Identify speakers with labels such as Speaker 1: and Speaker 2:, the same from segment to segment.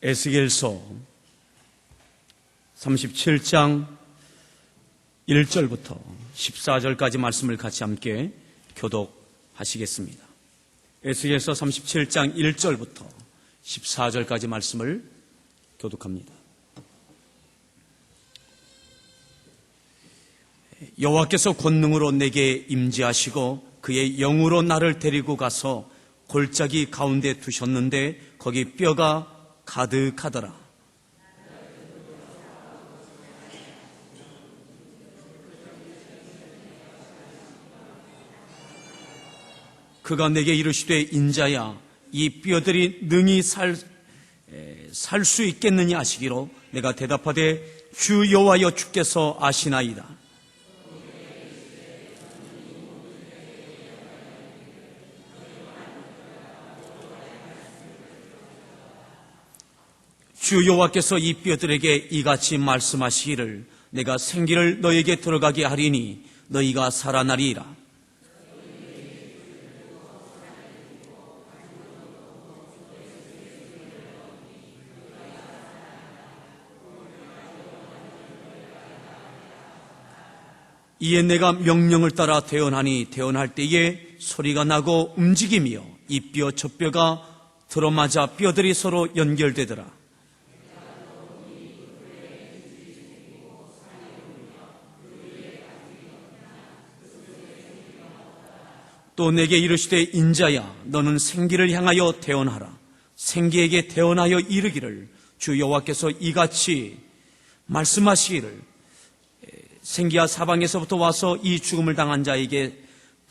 Speaker 1: 에스겔서 37장 1절부터 14절까지 말씀을 같이 함께 교독하시겠습니다. 에스겔서 37장 1절부터 14절까지 말씀을 교독합니다. 여호와께서 권능으로 내게 임재하시고 그의 영으로 나를 데리고 가서 골짜기 가운데 두셨는데 거기 뼈가 가득하더라. 그가 내게 이르시되 인자야 이 뼈들이 능히 살 수 있겠느냐 하시기로 내가 대답하되 주 여호와여 주께서 아시나이다. 주 여호와께서 이 뼈들에게 이같이 말씀하시기를 내가 생기를 너에게 들어가게 하리니 너희가 살아나리이라. 이에 내가 명령을 따라 대언하니 대언할 때에 소리가 나고 움직이며 이 뼈 저 뼈가 들어맞아 뼈들이 서로 연결되더라. 또 내게 이르시되 인자야 너는 생기를 향하여 대언하라. 생기에게 대언하여 이르기를 주 여호와께서 이같이 말씀하시기를 생기야 사방에서부터 와서 이 죽음을 당한 자에게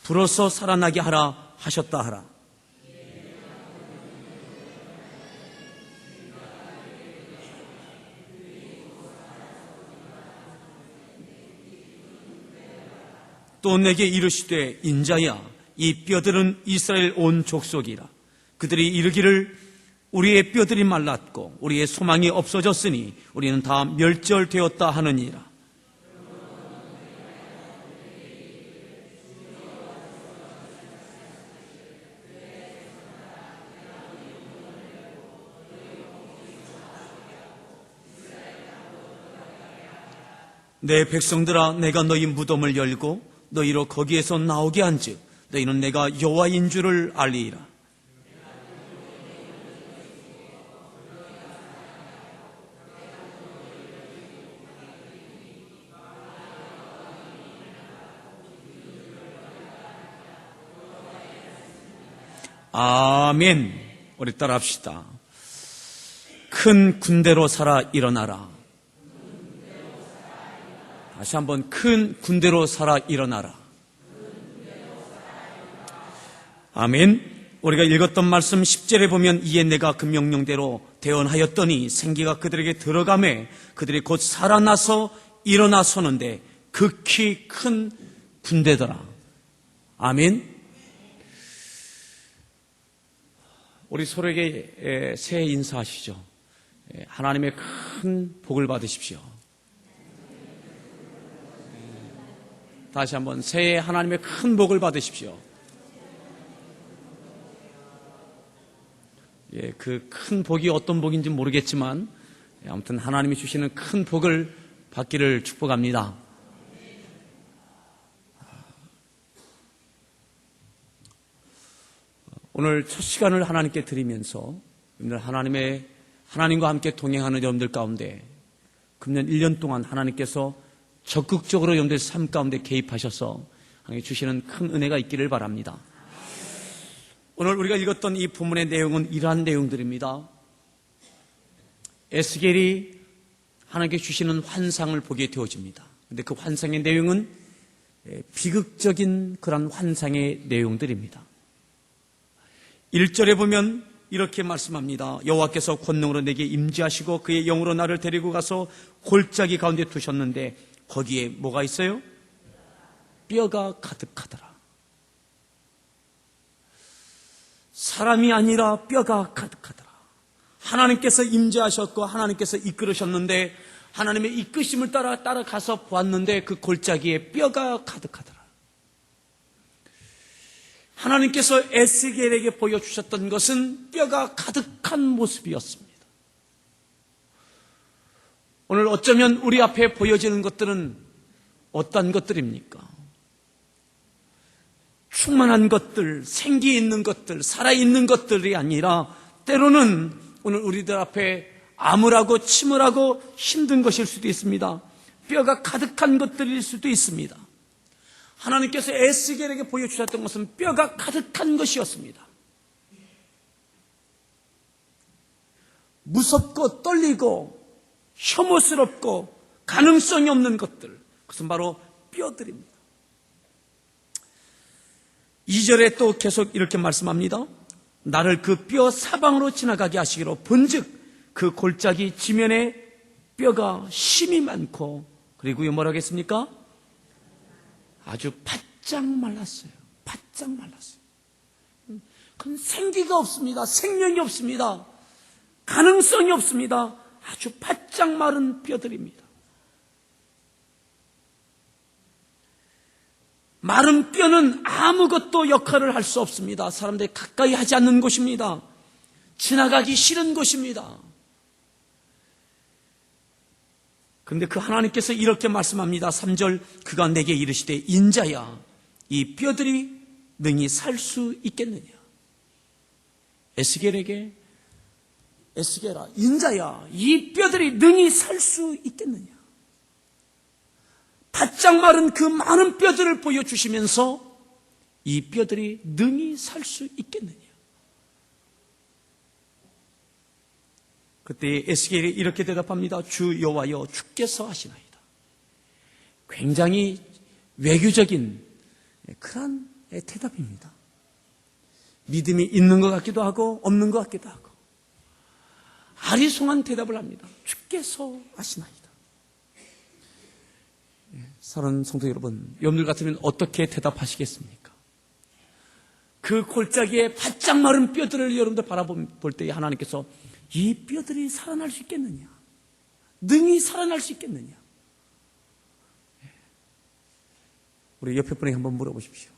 Speaker 1: 불어서 살아나게 하라 하셨다 하라. 또 내게 이르시되 인자야 이 뼈들은 이스라엘 온 족속이라. 그들이 이르기를 우리의 뼈들이 말랐고 우리의 소망이 없어졌으니 우리는 다 멸절되었다 하느니라. 내 백성들아 내가 너희 무덤을 열고 너희로 거기에서 나오게 한즉 너희는 내가 여호와인 줄을 알리이라. 아멘. 우리 따라합시다. 큰 군대로 살아 일어나라. 다시 한번 큰 군대로 살아 일어나라. 아멘. 우리가 읽었던 말씀 10절에 보면 이에 내가 그 명령대로 대언하였더니 생기가 그들에게 들어가매 그들이 곧 살아나서 일어나 서는데 극히 큰 군대더라. 아멘. 우리 서로에게 새해 인사하시죠. 하나님의 큰 복을 받으십시오. 다시 한번 새해 하나님의 큰 복을 받으십시오. 그 큰 복이 어떤 복인지 모르겠지만 아무튼 하나님이 주시는 큰 복을 받기를 축복합니다. 오늘 첫 시간을 하나님께 드리면서 하나님과 함께 동행하는 여러분들 가운데 금년 1년 동안 하나님께서 적극적으로 여러분들 삶 가운데 개입하셔서 하나님 주시는 큰 은혜가 있기를 바랍니다. 오늘 우리가 읽었던 이 본문의 내용은 이러한 내용들입니다. 에스겔이 하나님께 주시는 환상을 보게 되어집니다. 그런데 그 환상의 내용은 비극적인 그런 환상의 내용들입니다. 1절에 보면 이렇게 말씀합니다. 여호와께서 권능으로 내게 임재하시고 그의 영으로 나를 데리고 가서 골짜기 가운데 두셨는데 거기에 뭐가 있어요? 뼈가 가득하더라. 사람이 아니라 뼈가 가득하더라. 하나님께서 임재하셨고 하나님께서 이끌으셨는데 하나님의 이끄심을 따라가서 보았는데 그 골짜기에 뼈가 가득하더라. 하나님께서 에스겔에게 보여주셨던 것은 뼈가 가득한 모습이었습니다. 오늘 어쩌면 우리 앞에 보여지는 것들은 어떤 것들입니까? 충만한 것들, 생기 있는 것들, 살아있는 것들이 아니라 때로는 오늘 우리들 앞에 암울하고 침울하고 힘든 것일 수도 있습니다. 뼈가 가득한 것들일 수도 있습니다. 하나님께서 에스겔에게 보여주셨던 것은 뼈가 가득한 것이었습니다. 무섭고 떨리고 혐오스럽고 가능성이 없는 것들, 그것은 바로 뼈들입니다. 2절에 또 계속 이렇게 말씀합니다. 나를 그 뼈 사방으로 지나가게 하시기로 본즉 그 골짜기 지면에 뼈가 심이 많고, 그리고요 뭐라고 했습니까? 아주 바짝 말랐어요. 바짝 말랐어요. 그건 생기가 없습니다. 생명이 없습니다. 가능성이 없습니다. 아주 바짝 마른 뼈들입니다. 마른 뼈는 아무것도 역할을 할 수 없습니다. 사람들이 가까이 하지 않는 곳입니다. 지나가기 싫은 곳입니다. 그런데 그 하나님께서 이렇게 말씀합니다. 3절, 그가 내게 이르시되 인자야 이 뼈들이 능히 살 수 있겠느냐. 에스겔에게 에스겔아 인자야 이 뼈들이 능히 살 수 있겠느냐. 바짝 마른 그 많은 뼈들을 보여주시면서 이 뼈들이 능히 살 수 있겠느냐. 그때 에스겔이 이렇게 대답합니다. 주 여호와여 주께서 하시나이다. 굉장히 외교적인 그런 대답입니다. 믿음이 있는 것 같기도 하고 없는 것 같기도 하고 아리송한 대답을 합니다. 주께서 하시나이다. 사랑하는 성도 여러분, 여러분들 같으면 어떻게 대답하시겠습니까? 그 골짜기에 바짝 마른 뼈들을 여러분들 바라볼 때에 하나님께서 이 뼈들이 살아날 수 있겠느냐? 능히 살아날 수 있겠느냐? 우리 옆에 분에게 한번 물어보십시오.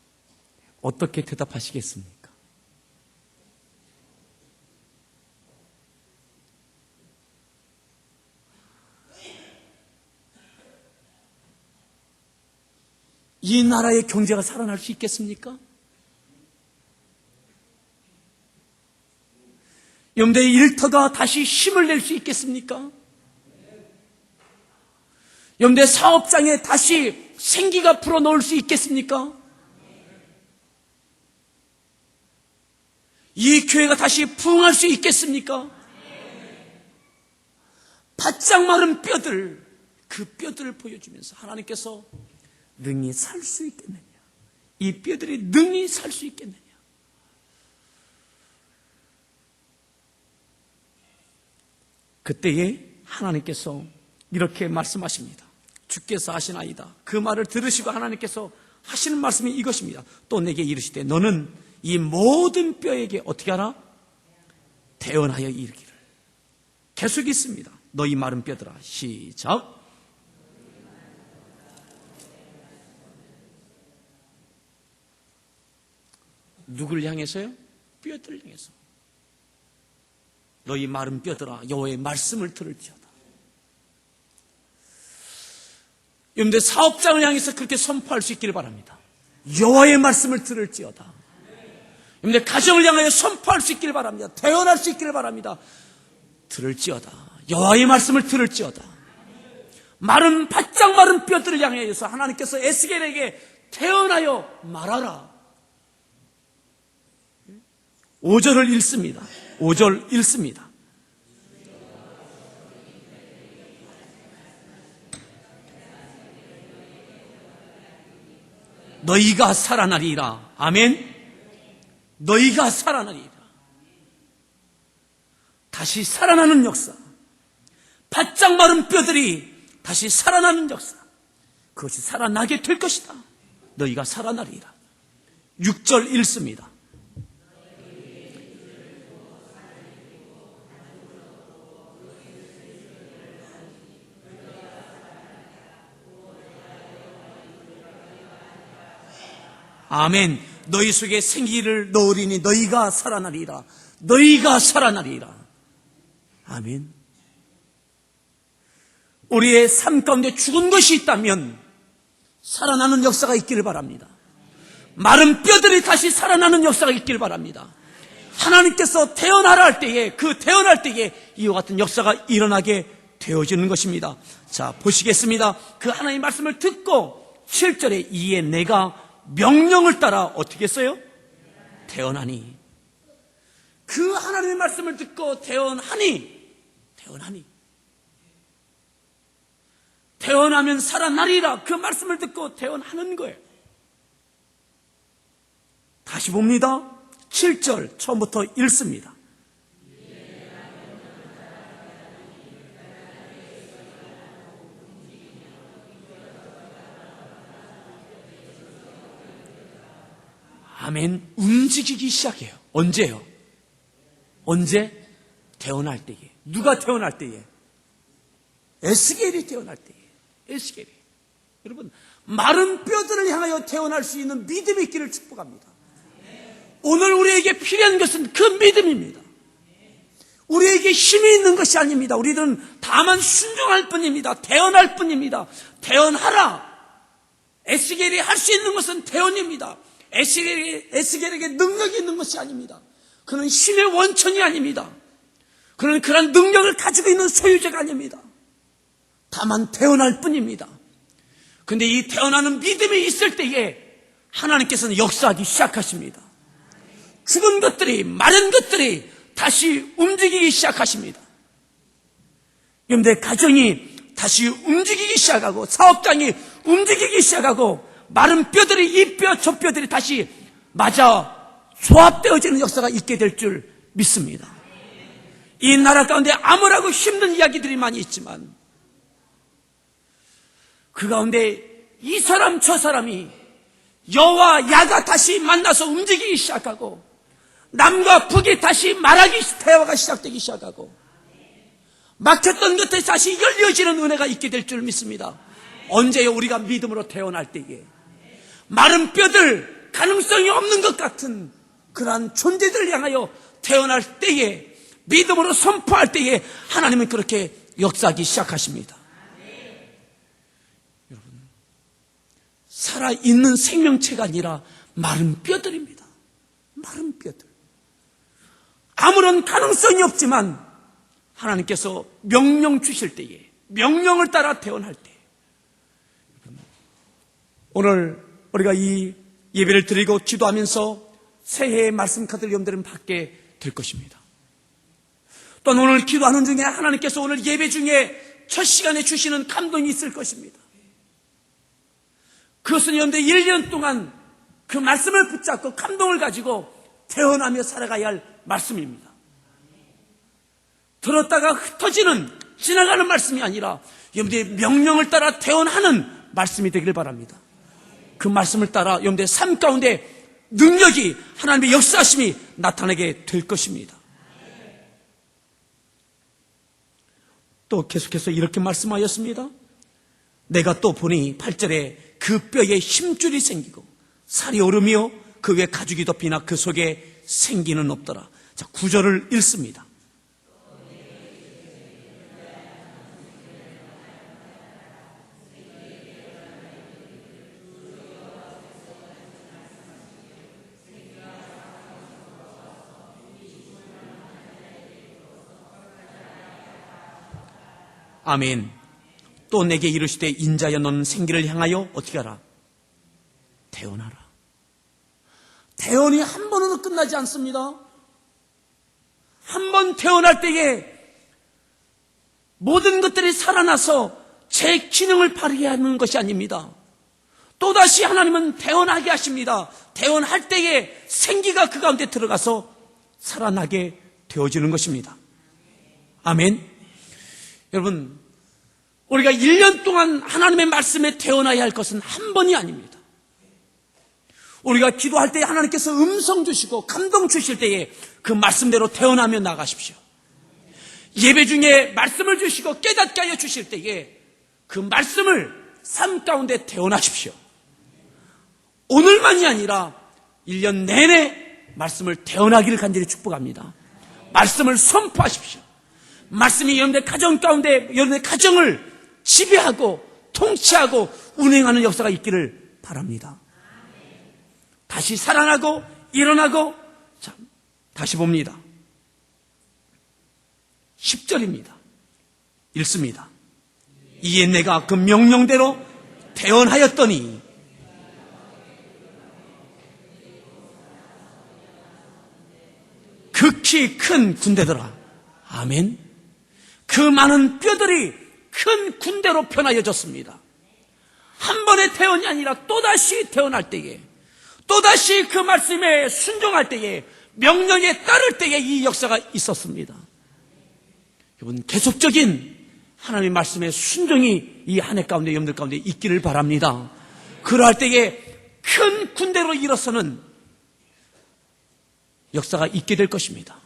Speaker 1: 어떻게 대답하시겠습니까? 이 나라의 경제가 살아날 수 있겠습니까? 여러분들의 일터가 다시 힘을 낼 수 있겠습니까? 여러분들의 사업장에 다시 생기가 불어넣을 수 있겠습니까? 이 교회가 다시 부흥할 수 있겠습니까? 바짝 마른 뼈들, 그 뼈들을 보여주면서 하나님께서 능히 살 수 있겠느냐? 이 뼈들이 능히 살 수 있겠느냐? 그때에 하나님께서 이렇게 말씀하십니다. 주께서 하시나이다. 그 말을 들으시고 하나님께서 하시는 말씀이 이것입니다. 또 내게 이르시되 너는 이 모든 뼈에게 어떻게 하라? 태어나여 이르기를. 계속 있습니다. 너희 마른 뼈들아. 시작. 누굴 향해서요? 뼈들을 향해서. 너희 마른 뼈들아 여호와의 말씀을 들을지어다. 여러분들 사업장을 향해서 그렇게 선포할 수 있기를 바랍니다. 여호와의 말씀을 들을지어다. 여러분들 가정을 향하여 선포할 수 있기를 바랍니다. 태어날 수 있기를 바랍니다. 들을지어다. 여호와의 말씀을 들을지어다. 마른 바짝 마른 뼈들을 향하여서 하나님께서 에스겔에게 태어나여 말하라. 5절을 읽습니다. 5절 읽습니다. 너희가 살아나리라. 아멘. 너희가 살아나리라. 다시 살아나는 역사. 바짝 마른 뼈들이 다시 살아나는 역사. 그것이 살아나게 될 것이다. 너희가 살아나리라. 6절 읽습니다. 아멘. 너희 속에 생기를 넣으리니 너희가 살아나리라. 너희가 살아나리라. 아멘. 우리의 삶 가운데 죽은 것이 있다면 살아나는 역사가 있기를 바랍니다. 마른 뼈들이 다시 살아나는 역사가 있기를 바랍니다. 하나님께서 태어나라 할 때에, 그 태어날 때에 이와 같은 역사가 일어나게 되어지는 것입니다. 자, 보시겠습니다. 그 하나님의 말씀을 듣고 7절에 이에 내가 명령을 따라 어떻게 했어요? 태어나니. 그 하나님의 말씀을 듣고 태어나니. 태어나면 살아나리라. 그 말씀을 듣고 태어나는 거예요. 다시 봅니다. 7절 처음부터 읽습니다. 아멘. 움직이기 시작해요. 언제요? 언제? 태어날 때에. 누가 태어날 때에? 에스겔이 태어날 때에. 에스겔이. 여러분, 마른 뼈들을 향하여 태어날 수 있는 믿음이 있기를 축복합니다. 오늘 우리에게 필요한 것은 그 믿음입니다. 우리에게 힘이 있는 것이 아닙니다. 우리들은 다만 순종할 뿐입니다. 태어날 뿐입니다. 태어나라. 에스겔이 할 수 있는 것은 태어입니다. 에스겔에게 능력이 있는 것이 아닙니다. 그는 힘의 원천이 아닙니다. 그는 그런 능력을 가지고 있는 소유자가 아닙니다. 다만 태어날 뿐입니다. 그런데 이 태어나는 믿음이 있을 때에 하나님께서는 역사하기 시작하십니다. 죽은 것들이, 마른 것들이 다시 움직이기 시작하십니다. 여러분들 가정이 다시 움직이기 시작하고, 사업장이 움직이기 시작하고, 마른 뼈들이, 이 뼈, 저 뼈들이 다시 맞아 조합되어지는 역사가 있게 될 줄 믿습니다. 이 나라 가운데 암울하고 힘든 이야기들이 많이 있지만 그 가운데 이 사람 저 사람이 여와 야가 다시 만나서 움직이기 시작하고, 남과 북이 다시 말하기, 대화가 시작되기 시작하고, 막혔던 것들이 다시 열려지는 은혜가 있게 될 줄 믿습니다. 언제요? 우리가 믿음으로 태어날 때에. 마른 뼈들, 가능성이 없는 것 같은 그러한 존재들을 향하여 태어날 때에, 믿음으로 선포할 때에 하나님은 그렇게 역사하기 시작하십니다. 여러분, 살아있는 생명체가 아니라 마른 뼈들입니다. 마른 뼈들. 아무런 가능성이 없지만 하나님께서 명령 주실 때에, 명령을 따라 태어날 때, 오늘 우리가 이 예배를 드리고 기도하면서 새해의 말씀 카드를 여러분들은 받게 될 것입니다. 또한 오늘 기도하는 중에 하나님께서 오늘 예배 중에 첫 시간에 주시는 감동이 있을 것입니다. 그것은 여러분들 1년 동안 그 말씀을 붙잡고 감동을 가지고 태어나며 살아가야 할 말씀입니다. 들었다가 흩어지는, 지나가는 말씀이 아니라 여러분들의 명령을 따라 태어나는 말씀이 되기를 바랍니다. 그 말씀을 따라 여러분들의 삶 가운데 능력이, 하나님의 역사하심이 나타나게 될 것입니다. 또 계속해서 이렇게 말씀하였습니다. 내가 또 보니 8절에 그 뼈에 힘줄이 생기고 살이 오르며 그 위에 가죽이 덮이나 그 속에 생기는 없더라. 자, 9절을 읽습니다. 아멘. 또 내게 이르시되 인자여 너는 생기를 향하여 어떻게 하라? 태어나라. 태어이 한 번으로 끝나지 않습니다. 한 번 태어날 때에 모든 것들이 살아나서 제 기능을 발휘하게 하는 것이 아닙니다. 또다시 하나님은 태어나게 하십니다. 태어날 때에 생기가 그 가운데 들어가서 살아나게 되어지는 것입니다. 아멘. 여러분, 우리가 1년 동안 하나님의 말씀에 태어나야 할 것은 한 번이 아닙니다. 우리가 기도할 때 하나님께서 음성 주시고 감동 주실 때에 그 말씀대로 태어나며 나가십시오. 예배 중에 말씀을 주시고 깨닫게 하여 주실 때에 그 말씀을 삶 가운데 태어나십시오. 오늘만이 아니라 1년 내내 말씀을 태어나기를 간절히 축복합니다. 말씀을 선포하십시오. 말씀이 여러분의 가정 가운데, 여러분의 가정을 지배하고 통치하고 운행하는 역사가 있기를 바랍니다. 다시 살아나고 일어나고. 자, 다시 봅니다. 10절입니다. 읽습니다. 이에 내가 그 명령대로 대언하였더니 극히 큰 군대더라. 아멘. 그 많은 뼈들이 큰 군대로 변하여졌습니다. 한 번의 태어이 아니라 또다시 태어날 때에, 또다시 그 말씀에 순종할 때에, 명령에 따를 때에 이 역사가 있었습니다. 여러분, 계속적인 하나님의 말씀에 순종이 이 한 해 가운데, 여러분들 가운데 있기를 바랍니다. 그러할 때에 큰 군대로 일어서는 역사가 있게 될 것입니다.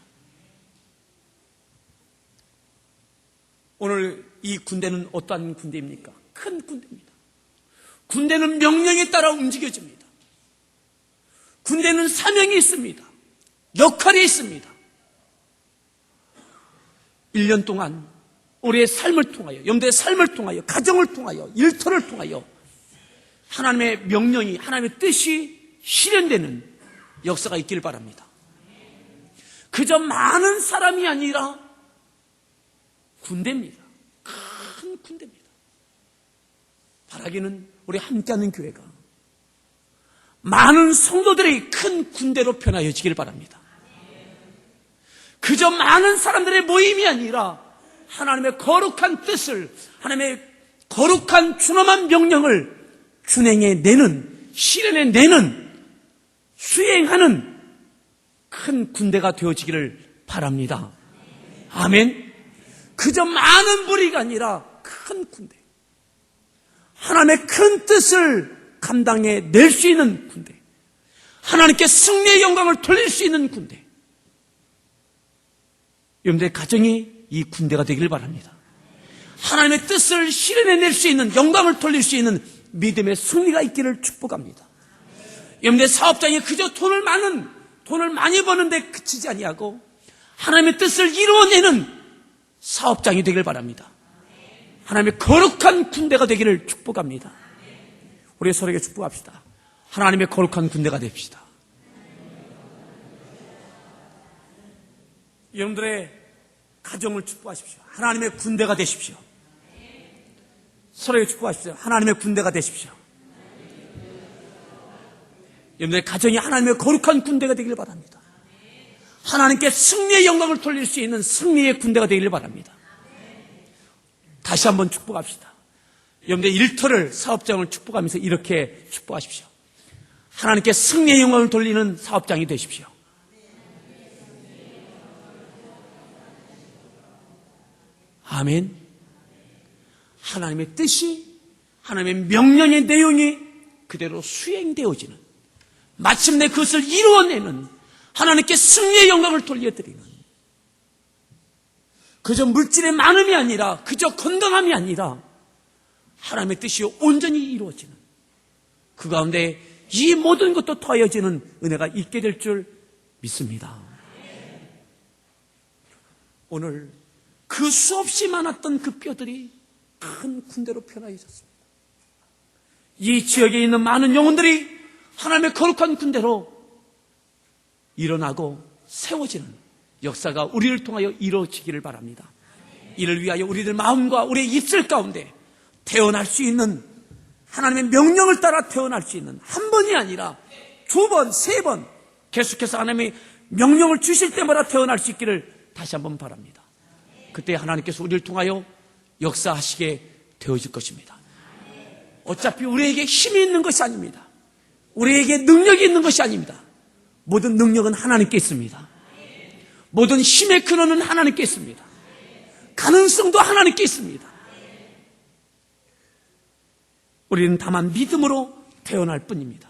Speaker 1: 오늘 이 군대는 어떠한 군대입니까? 큰 군대입니다. 군대는 명령에 따라 움직여집니다. 군대는 사명이 있습니다. 역할이 있습니다. 1년 동안 우리의 삶을 통하여, 여러분들의 삶을 통하여, 가정을 통하여, 일터를 통하여 하나님의 명령이, 하나님의 뜻이 실현되는 역사가 있기를 바랍니다. 그저 많은 사람이 아니라 군대입니다. 큰 군대입니다. 바라기는 우리 함께하는 교회가 많은 성도들이 큰 군대로 변화해지길 바랍니다. 그저 많은 사람들의 모임이 아니라 하나님의 거룩한 뜻을, 하나님의 거룩한 준엄한 명령을 준행해내는, 실현해내는, 수행하는 큰 군대가 되어지기를 바랍니다. 아멘. 그저 많은 무리가 아니라 큰 군대, 하나님의 큰 뜻을 감당해낼 수 있는 군대, 하나님께 승리의 영광을 돌릴 수 있는 군대, 여러분들의 가정이 이 군대가 되기를 바랍니다. 하나님의 뜻을 실현해낼 수 있는, 영광을 돌릴 수 있는 믿음의 승리가 있기를 축복합니다. 여러분들의 사업장이 그저 돈을 많이 버는데 그치지 아니하고 하나님의 뜻을 이루어내는 사업장이 되기를 바랍니다. 하나님의 거룩한 군대가 되기를 축복합니다. 우리 서로에게 축복합시다. 하나님의 거룩한 군대가 됩시다. 여러분들의 가정을 축복하십시오. 하나님의 군대가 되십시오. 서로에게 축복하십시오. 하나님의 군대가 되십시오. 여러분들의 가정이 하나님의 거룩한 군대가 되기를 바랍니다. 하나님께 승리의 영광을 돌릴 수 있는 승리의 군대가 되기를 바랍니다. 다시 한번 축복합시다. 여러분들의 일터를, 사업장을 축복하면서 이렇게 축복하십시오. 하나님께 승리의 영광을 돌리는 사업장이 되십시오. 아멘. 하나님의 뜻이, 하나님의 명령의 내용이 그대로 수행되어지는, 마침내 그것을 이루어내는, 하나님께 승리의 영광을 돌려드리는, 그저 물질의 많음이 아니라, 그저 건강함이 아니라 하나님의 뜻이 온전히 이루어지는, 그 가운데 이 모든 것도 더해지는 은혜가 있게 될 줄 믿습니다. 오늘 그 수없이 많았던 그 뼈들이 큰 군대로 변화해졌습니다. 이 지역에 있는 많은 영혼들이 하나님의 거룩한 군대로 일어나고 세워지는 역사가 우리를 통하여 이루어지기를 바랍니다. 이를 위하여 우리들 마음과 우리의 입술 가운데 태어날 수 있는, 하나님의 명령을 따라 태어날 수 있는, 한 번이 아니라 두 번, 세 번 계속해서 하나님의 명령을 주실 때마다 태어날 수 있기를 다시 한번 바랍니다. 그때 하나님께서 우리를 통하여 역사하시게 되어질 것입니다. 어차피 우리에게 힘이 있는 것이 아닙니다. 우리에게 능력이 있는 것이 아닙니다. 모든 능력은 하나님께 있습니다. 모든 힘의 근원은 하나님께 있습니다. 가능성도 하나님께 있습니다. 우리는 다만 믿음으로 태어날 뿐입니다.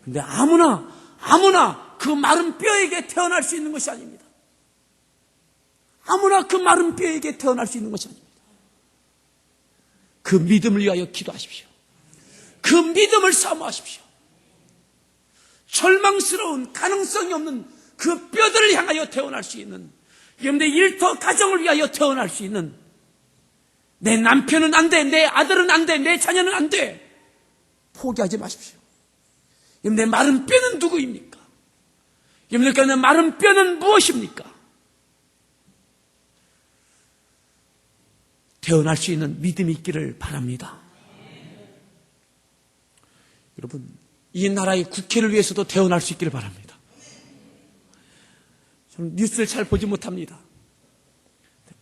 Speaker 1: 그런데 아무나 그 마른 뼈에게 태어날 수 있는 것이 아닙니다. 아무나 그 마른 뼈에게 태어날 수 있는 것이 아닙니다. 그 믿음을 위하여 기도하십시오. 그 믿음을 사모하십시오. 절망스러운, 가능성이 없는 그 뼈들을 향하여 태어날 수 있는, 여러분들의 일터 가정을 위하여 태어날 수 있는 내 남편은 안 돼, 내 아들은 안 돼, 내 자녀는 안 돼. 포기하지 마십시오. 여러분, 내 마른 뼈는 누구입니까? 여러분들께 내 마른 뼈는 무엇입니까? 태어날 수 있는 믿음이 있기를 바랍니다. 여러분, 이 나라의 국회를 위해서도 태어날 수 있기를 바랍니다. 저는 뉴스를 잘 보지 못합니다.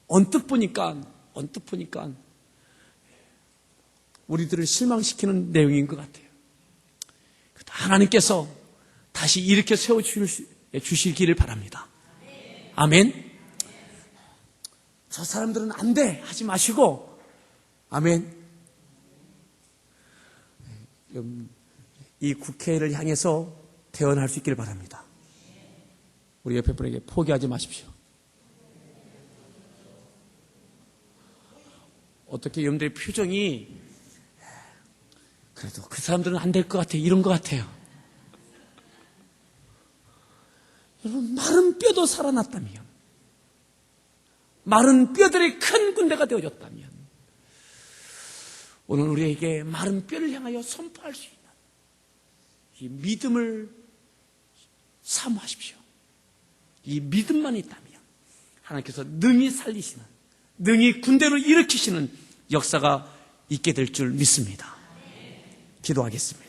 Speaker 1: 언뜻 보니까 우리들을 실망시키는 내용인 것 같아요. 하나님께서 다시 일으켜 세워주시기를 바랍니다. 아멘. 저 사람들은 안 돼 하지 마시고, 아멘. 이 국회를 향해서 태어날 수 있기를 바랍니다. 우리 옆에 분에게 포기하지 마십시오. 어떻게 여러분들의 표정이 그래도 그 사람들은 안 될 것 같아요, 이런 것 같아요. 여러분, 마른 뼈도 살아났다면, 마른 뼈들이 큰 군대가 되어졌다면, 오늘 우리에게 마른 뼈를 향하여 선포할 수 있는 이 믿음을 사모하십시오. 이 믿음만 있다면 하나님께서 능히 살리시는, 능히 군대를 일으키시는 역사가 있게 될 줄 믿습니다. 기도하겠습니다.